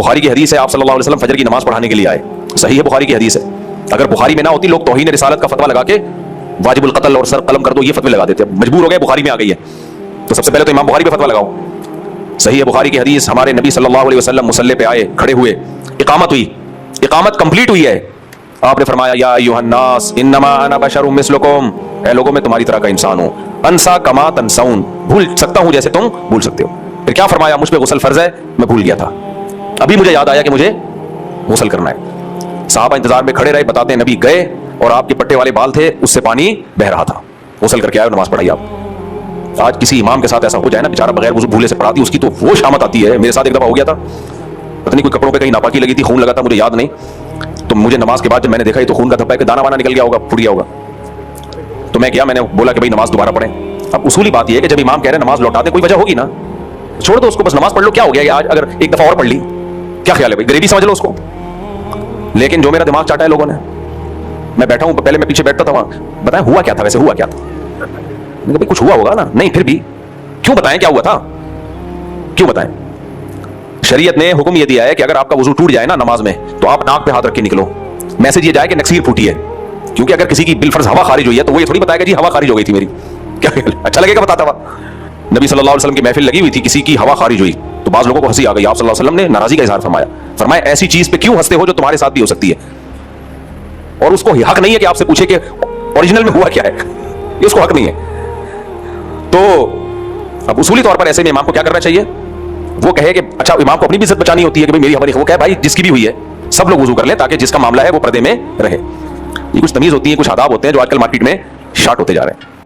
بخاری کی حدیث ہے, آپ صلی اللہ علیہ وسلم فجر کی نماز پڑھانے کے لیے آئے. صحیح ہے, بخاری کی حدیث ہے. اگر بخاری میں نہ ہوتی لوگ توہین رسالت کا فتویٰ لگا کے واجب القتل اور سر قلم کر دو یہ فتوے لگا دیتے. مجبور ہو گئے, بخاری میں آ گئی ہے تو سب سے پہلے تو امام بخاری پہ فتویٰ لگاؤ. صحیح ہے بخاری کی حدیث, ہمارے نبی صلی اللہ علیہ وسلم مصلی پہ آئے, کھڑے ہوئے, اقامت ہوئی, اقامت کمپلیٹ ہوئی ہے. آپ نے فرمایا یا ایھا الناس انما انا بشر مثلکم, اے لوگوں میں تمہاری طرح کا انسان ہوں. انسا کما تنسون, بھول سکتا ہوں جیسے تم بھول سکتے ہو. پھر کیا فرمایا, مجھ پہ غسل فرض ہے, میں بھول گیا تھا, ابھی مجھے یاد آیا کہ مجھے غسل کرنا ہے. صحابہ انتظار میں کھڑے رہے, بتاتے ہیں نبی گئے اور آپ کے پٹے والے بال تھے اس سے پانی بہ رہا تھا, غسل کر کے آئے اور نماز پڑھائی. آپ آج کسی امام کے ساتھ ایسا ہو جائے نا, بیچارہ بغیر وضو بھولے سے پڑھاتی, اس کی تو وہ شامت آتی ہے. میرے ساتھ ایک دفعہ ہو گیا تھا, پتہ نہیں کوئی کپڑوں پہ کہیں ناپاکی لگی تھی, خون لگا تھا, مجھے یاد نہیں. تو مجھے نماز کے بعد جب میں نے دیکھا تو خون کا دھبا ہے کہ دانا وانا نکل گیا ہوگا, پھٹ گیا ہوگا. تو میں کیا, میں نے بولا کہ بھائی نماز دوبارہ پڑھیں. اب اصولی بات یہ ہے کہ جب امام کہہ رہے ہیں نماز لوٹا دیں, کوئی وجہ ہوگی نا, چھوڑ دو اس کو, بس نماز پڑھ لو. کیا ہو گیا کہ آج اگر ایک دفعہ اور پڑھ لی, کیا خیال ہے بھائی, غریبی سمجھ لو اس کو. لیکن جو میرا دماغ چاٹا ہے لوگوں نے, میں بیٹھا ہوں, پہلے میں پیچھے بیٹھتا تھا وہاں, بتائیں ہوا کیا تھا, ویسے ہوا کیا تھا. میں کہا کچھ ہوا ہوگا نا, نہیں پھر بھی کیوں بتائیں کیا ہوا تھا, کیوں بتائیں. شریعت نے حکم یہ دیا ہے کہ اگر آپ کا وضو ٹوٹ جائے نا نماز میں تو آپ ناک پہ ہاتھ رکھ کے نکلو. میسج یہ جائے کہ نکسیر پھوٹی ہے, کیونکہ اگر کسی کی بالفرض ہوا خارج ہوئی ہے تو وہ یہ تھوڑی بتائے گا جی ہوا خارج ہو گئی تھی میری, کیا اچھا لگے گا بتاتا ہوا. نبی صلی اللہ علیہ وسلم کی محفل لگی ہوئی تھی, کسی کی ہوا خارج ہوئی تو بعض لوگوں کو ہنسی آ گئی. آپ صلی اللہ علیہ وسلم نے ناراضی کا اظہار فرمایا, فرمایا ایسی چیز پہ کیوں ہنستے ہو جو تمہارے ساتھ بھی ہو سکتی ہے, اور اس کو حق نہیں ہے کہ آپ سے پوچھے کہ اوریجنل میں ہوا کیا ہے, یہ اس کو حق نہیں ہے. تو اب اصولی طور پر ایسے میں امام کو کیا کرنا چاہیے, وہ کہے کہ اچھا, امام کو اپنی بھی عزت بچانی ہوتی ہے کہ میری ہماری, وہ کہے بھائی جس کی بھی ہوئی ہے سب لوگ وضو کر لیں تاکہ جس کا معاملہ ہے وہ پردے میں رہے. یہ کچھ تمیز ہوتی ہے, کچھ آداب ہوتے ہیں جو آج کل مارکیٹ میں شارٹ ہوتے جا رہے ہیں.